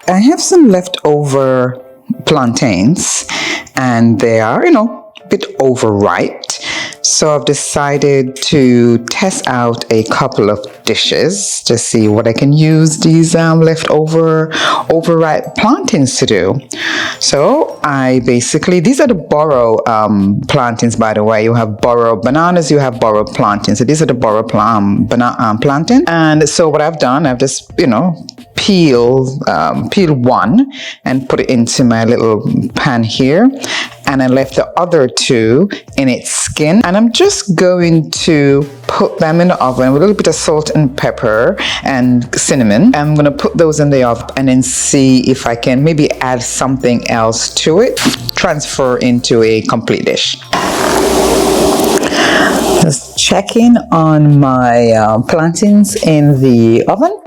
I have some leftover plantains, and they are, a bit overripe. So I've decided to test out a couple of dishes to see what I can use these leftover overripe plantains to do. So these are the Burro plantains, by the way. You have Burro bananas, you have Burro plantains. So these are the Burro plantain. And so what I've done, I've just, peel one and put it into my little pan here, and I left the other two in its skin, and I'm just going to put them in the oven with a little bit of salt and pepper and cinnamon. I'm going to put those in the oven and then see if I can maybe add something else to it, transfer into a complete dish. Just checking on my plantains in the oven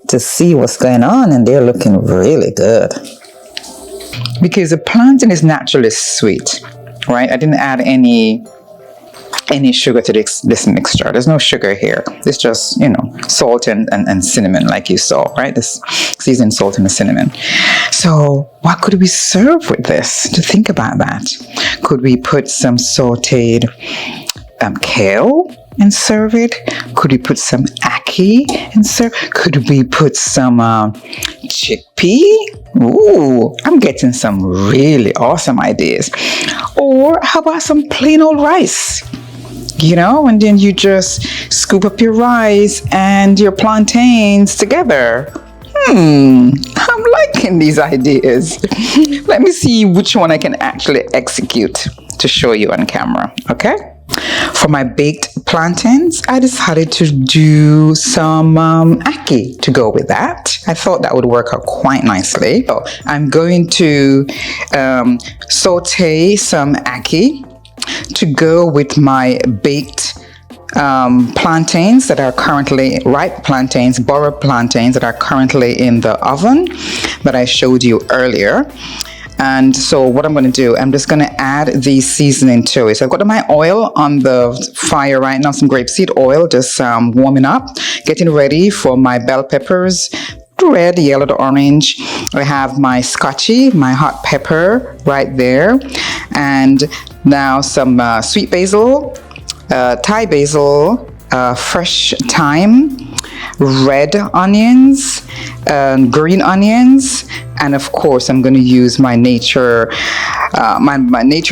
to see what's going on, and they're looking really good. Because the plantain is naturally sweet, right? I didn't add any sugar to this mixture. There's no sugar here. It's just, salt and cinnamon, like you saw, right? This seasoned salt and the cinnamon. So what could we serve with this? To think about that. Could we put some sauteed kale and serve it? Could we put some ackee and serve? Could we put some chickpea? Ooh, I'm getting some really awesome ideas. Or how about some plain old rice? And then you just scoop up your rice and your plantains together. I'm liking these ideas. Let me see which one I can actually execute to show you on camera, okay? For my baked plantains, I decided to do some ackee to go with that. I thought that would work out quite nicely. So I'm going to saute some ackee to go with my baked plantains that are currently ripe plantains, Burro plantains that are currently in the oven that I showed you earlier. And so what I'm going to do, I'm just going to add the seasoning to it. So I've got my oil on the fire right now, some grapeseed oil, just warming up, getting ready for my bell peppers, the red, the yellow, the orange. I have my scotchy, my hot pepper right there. And now some sweet basil, Thai basil, fresh thyme, red onions, green onions, and of course I'm going to use my nature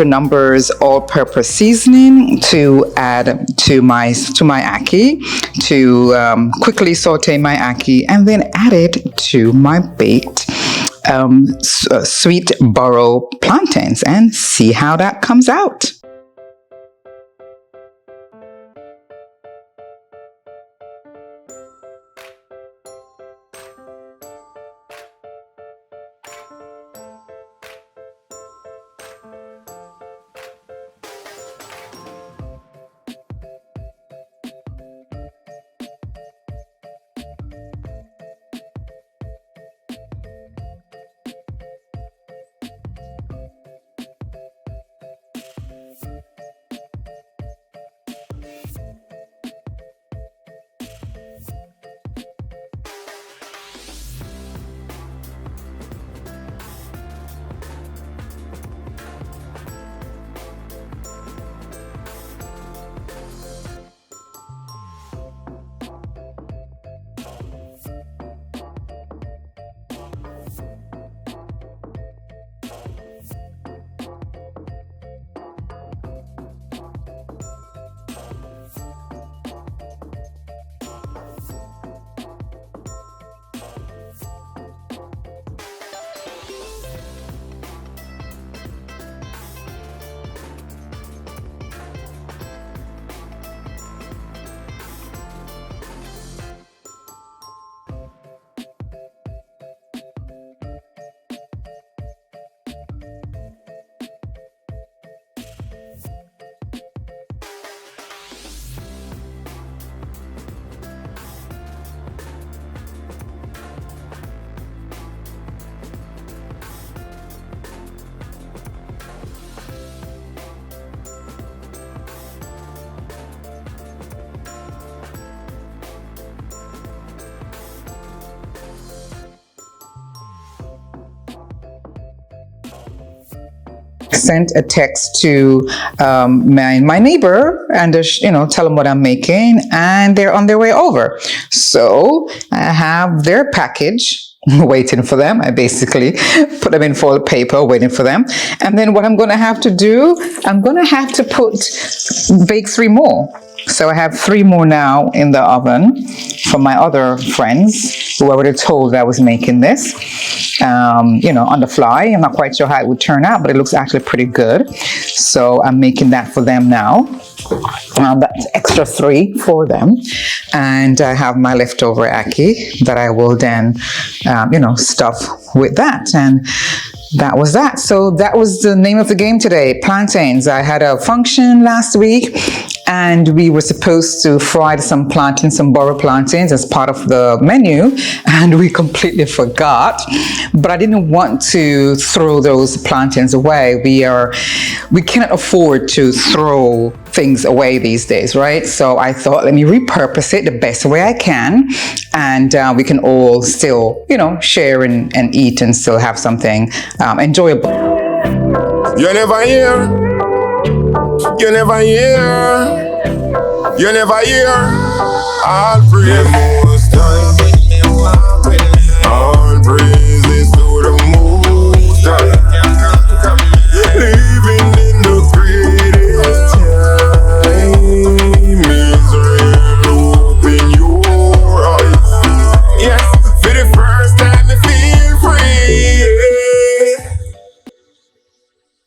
numbers all-purpose seasoning to add to my ackee, to quickly saute my ackee and then add it to my baked sweet Burro plantains and see how that comes out. sent a text to my neighbor and tell them what I'm making, and they're on their way over. So I have their package waiting for them. I basically put them in foil paper waiting for them, and then what I'm going to have to do, I'm going to have to bake 3 more. So I have 3 more now in the oven for my other friends who I already told I was making this, on the fly. I'm not quite sure how it would turn out, but it looks actually pretty good. So I'm making that for them now. That's extra 3 for them. And I have my leftover ackee that I will then, stuff with that. And that was that. So that was the name of the game today, plantains. I had a function last week, and we were supposed to fry some plantains, some burro plantains as part of the menu, and we completely forgot. But I didn't want to throw those plantains away. We cannot afford to throw things away these days, right? So I thought, let me repurpose it the best way I can, and we can all still, share and eat and still have something enjoyable. You never hear, you never hear, you never hear. All praise Most High, all praises to the Most High.